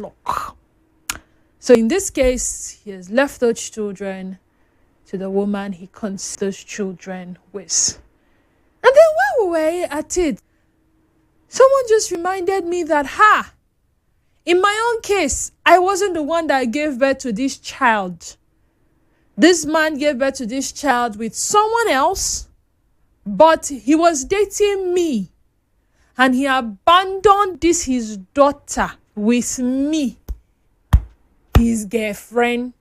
luck. So in this case, he has left those children to the woman he conceived those children with. And then while we were at it, someone just reminded me that, in my own case, I wasn't the one that gave birth to this child. This man gave birth to this child with someone else, but he was dating me. And he abandoned his daughter with me, his girlfriend,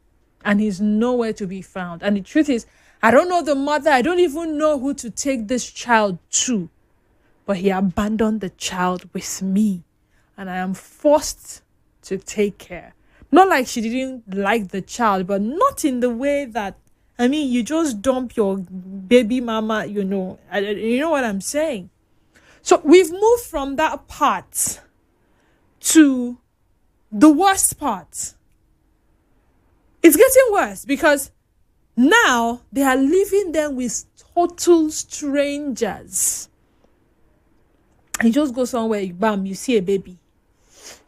and he's nowhere to be found. And the truth is, I don't know the mother. I don't even know who to take this child to. But he abandoned the child with me. And I am forced to take care. Not like she didn't like the child, but not in the way that, you just dump your baby mama, you know what I'm saying? So we've moved from that part to the worst part. It's getting worse because now they are leaving them with total strangers. You just go somewhere, bam, you see a baby.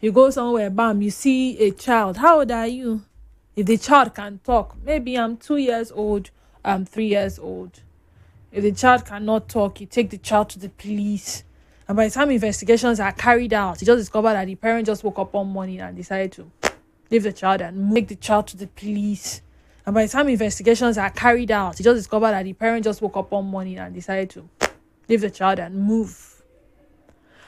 You go somewhere, bam, you see a child. How old are you? If the child can talk, maybe I'm 2 years old, I'm 3 years old. If the child cannot talk, you take the child to the police. And by the time investigations are carried out, you just discover that the parent just woke up one morning and decided to leave the child and take the child to the police. And by the time investigations are carried out, you just discover that the parent just woke up one morning and decided to leave the child and move.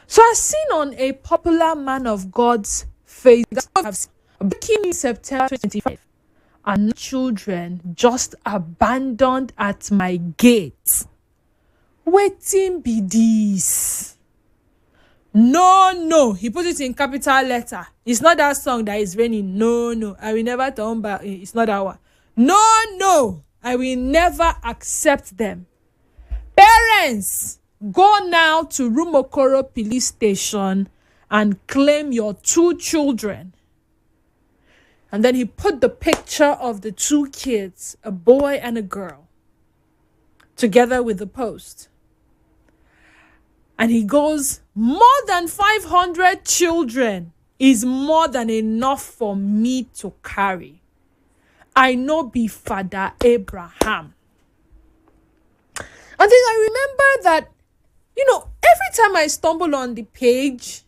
So I've seen on a popular man of God's Facebook, back in September 25, and children just abandoned at my gate. Waiting be this. No. He put it in capital letter. It's not that song that is raining. No. I will never turn back. It's not that one. No. I will never accept them. Parents, go now to Rumokoro police station and claim your 2 children. And then he put the picture of the 2 kids, a boy and a girl, together with the post. And he goes, more than 500 children is more than enough for me to carry. I know be Father Abraham. And then I remember that, every time I stumble on the page,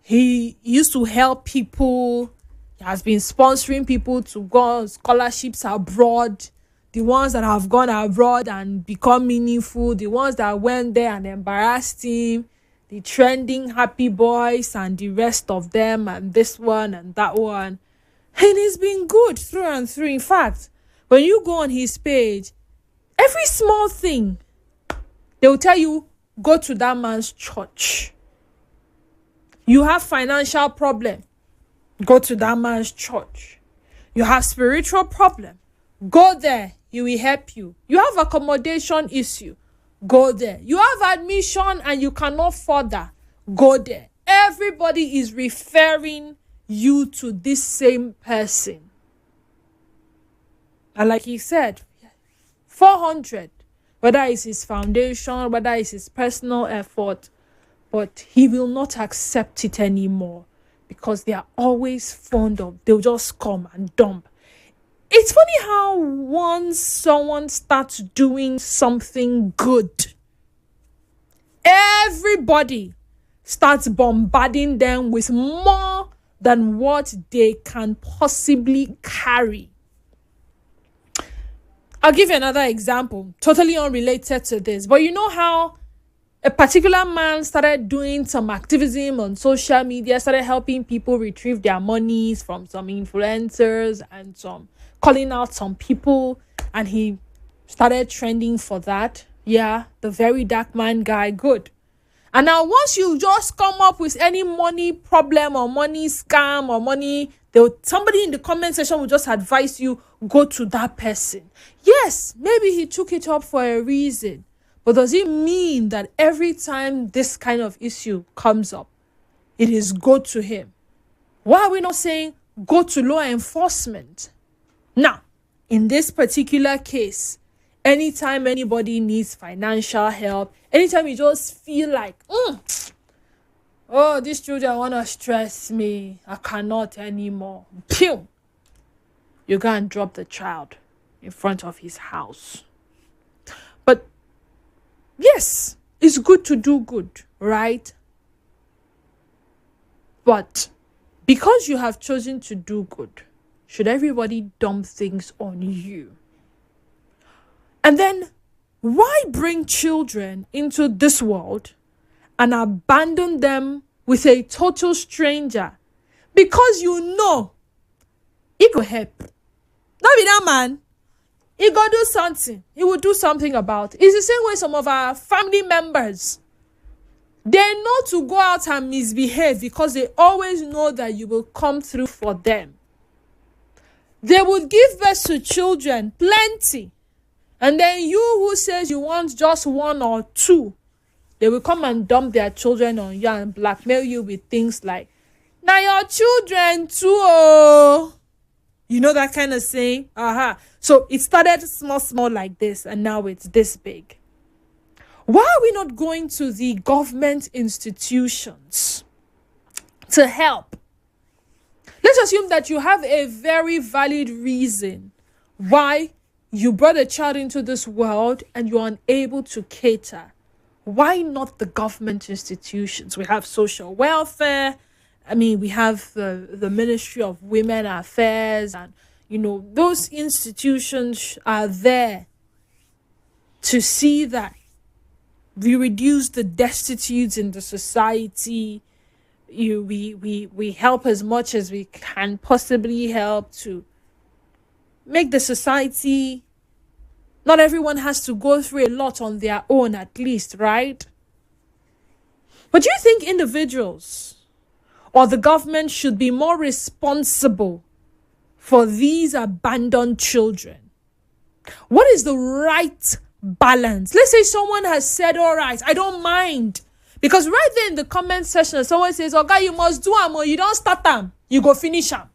he used to help people. He has been sponsoring people to go on scholarships abroad. The ones that have gone abroad and become meaningful. The ones that went there and embarrassed him. The trending happy boys and the rest of them and this one and that one. And it's been good through and through. In fact, when you go on his page, every small thing, they will tell you, go to that man's church. You have financial problem, go to that man's church. You have spiritual problem, go there, he will help you. You have accommodation issue, go there. You have admission and you cannot further, go there. Everybody is referring you to this same person. And like he said, 400, whether it's his foundation, whether it's his personal effort, but he will not accept it anymore because they are always fond of, they'll just come and dump. It's funny how once someone starts doing something good, everybody starts bombarding them with more than what they can possibly carry. I'll give you another example, totally unrelated to this. But you know how a particular man started doing some activism on social media, started helping people retrieve their monies from some influencers and some calling out some people, and he started trending for that. Yeah, the very dark man guy, good. And now once you just come up with any money problem or money scam or money, somebody in the comment section will just advise you, go to that person. Yes, maybe he took it up for a reason. But does it mean that every time this kind of issue comes up, it is go to him? Why are we not saying go to law enforcement? Now, in this particular case, anytime anybody needs financial help, anytime you just feel like, Oh, these children want to stress me. I cannot anymore. Pew! You go and drop the child in front of his house. But yes, it's good to do good, right? But because you have chosen to do good, should everybody dump things on you? And then, why bring children into this world and abandon them with a total stranger? Because you know he go help. Not be that man. He go do something. He will do something about it. It's the same way some of our family members, they know to go out and misbehave because they always know that you will come through for them. They would give birth to children, plenty. And then you who says you want just one or two, they will come and dump their children on you and blackmail you with things like, now your children too, oh. You know that kind of saying? So it started small like this, and now it's this big. Why are we not going to the government institutions to help? Let's assume that you have a very valid reason why you brought a child into this world and you're unable to cater. Why not the government institutions? We have social welfare. We have the Ministry of Women Affairs, and those institutions are there to see that we reduce the destitutes in the society. We help as much as we can possibly help to make the society. Not everyone has to go through a lot on their own, at least, right? But do you think individuals or the government should be more responsible for these abandoned children? What is the right balance? Let's say someone has said, all right, I don't mind. Because right there in the comment section, someone says, okay, you must do them, or you don't start them, you go finish them.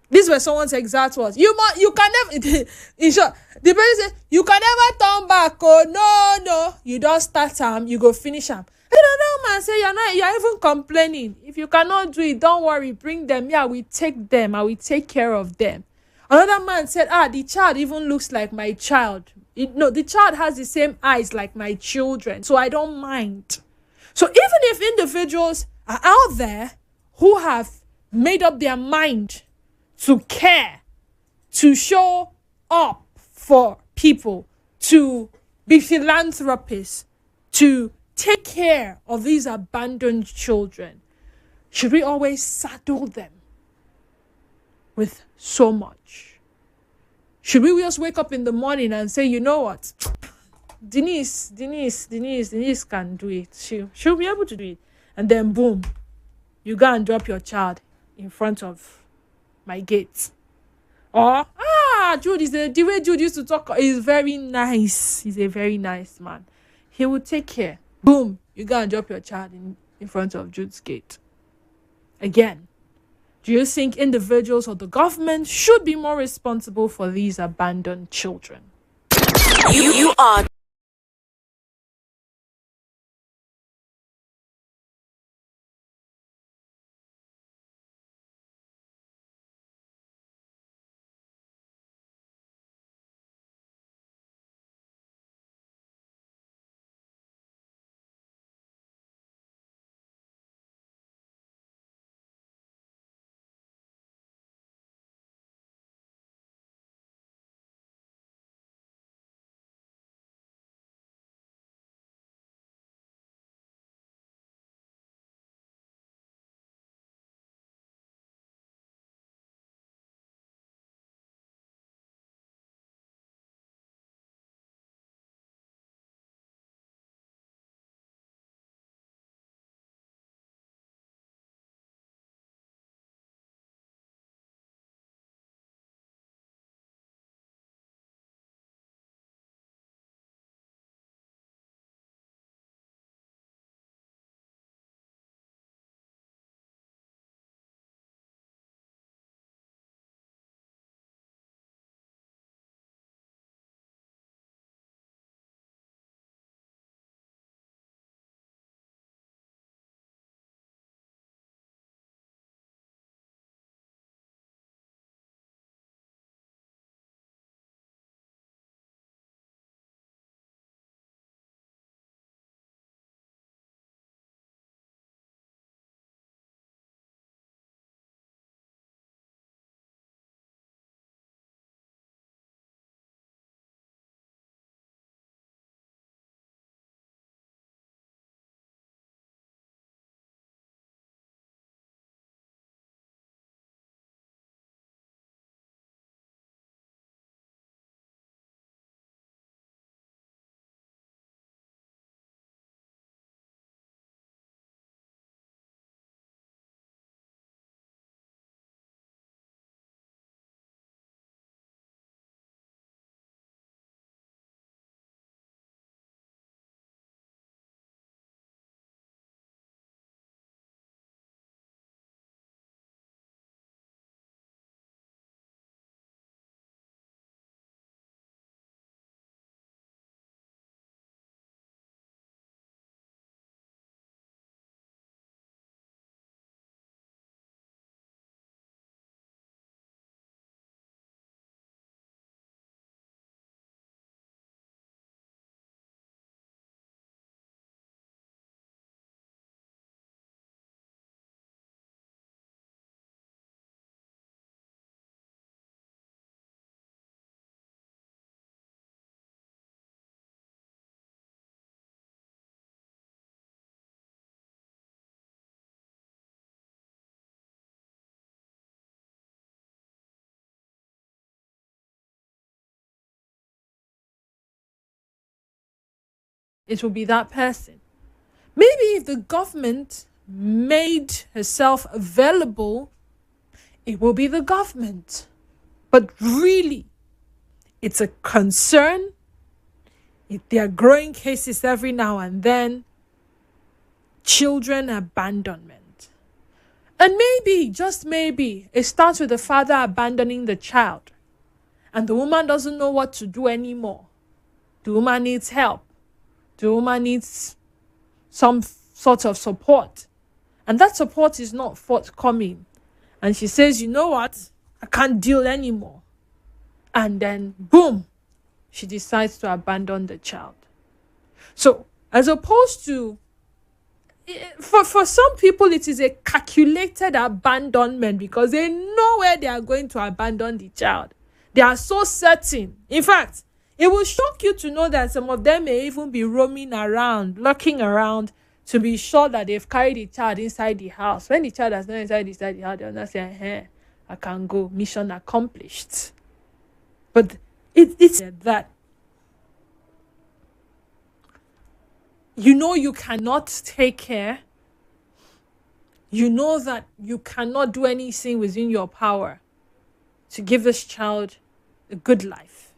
These were someone's exact words. You can never, in short, the person says, you can never turn back. Oh, no, you don't start them, you go finish them. Another man say, you're even complaining. If you cannot do it, don't worry, bring them. Yeah, we take them, and we take care of them. Another man said, the child even looks like my child. The child has the same eyes like my children, so I don't mind. So even if individuals are out there who have made up their mind to care, to show up for people, to be philanthropists, to take care of these abandoned children, should we always saddle them with so much? Should we just wake up in the morning and say, you know what? Denise can do it. She'll be able to do it. And then boom, you go and drop your child in front of my gate. Or, Jude the way Jude used to talk is very nice. He's a very nice man. He will take care. Boom, you go and drop your child in front of Jude's gate. Again, do you think individuals or the government should be more responsible for these abandoned children? You are it will be that person. Maybe if the government made herself available, it will be the government. But really, it's a concern. There are growing cases every now and then. Children abandonment. And maybe, just maybe, it starts with the father abandoning the child. And the woman doesn't know what to do anymore. The woman needs help. The woman needs some sort of support. And that support is not forthcoming. And she says, you know what? I can't deal anymore. And then, boom, she decides to abandon the child. So, as opposed to, for some people, it is a calculated abandonment because they know where they are going to abandon the child. They are so certain. In fact, it will shock you to know that some of them may even be roaming around, lurking around to be sure that they've carried the child inside the house. When the child has not inside the house, they'll not say, hey, I can go. Mission accomplished. But it's that you know you cannot take care. You know that you cannot do anything within your power to give this child a good life.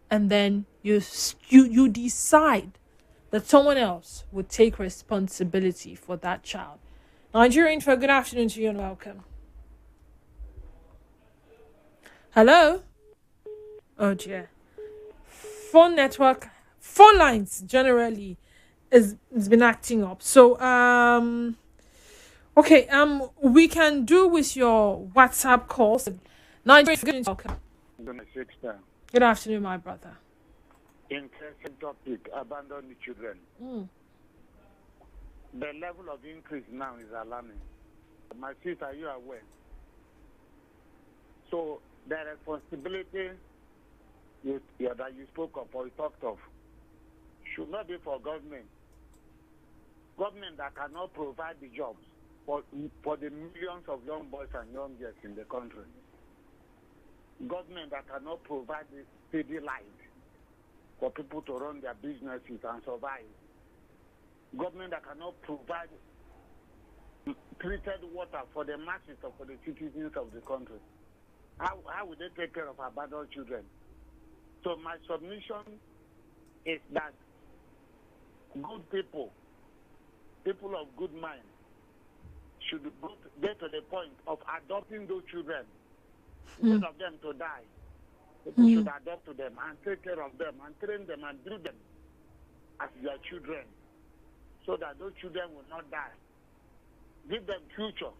And then you decide that someone else would take responsibility for that child. Nigerian for good afternoon to you and welcome. Hello? Oh dear. Phone lines generally has been acting up. So okay, we can do with your WhatsApp calls. Nigerian, welcome. Good afternoon, my brother. Interesting topic, abandoned children. The level of increase now is alarming. My sister, are you aware? So the responsibility that you spoke of or you talked of should not be for government. Government that cannot provide the jobs for the millions of young boys and young girls in the country. Government that cannot provide the steady light for people to run their businesses and survive. Government that cannot provide treated water for the masses or for the citizens of the country. How would they take care of abandoned children? So my submission is that good people of good mind, should get to the point of adopting those children. Instead of them to die, people should adopt to them and take care of them and train them and do them as their children so that those children will not die. Give them future.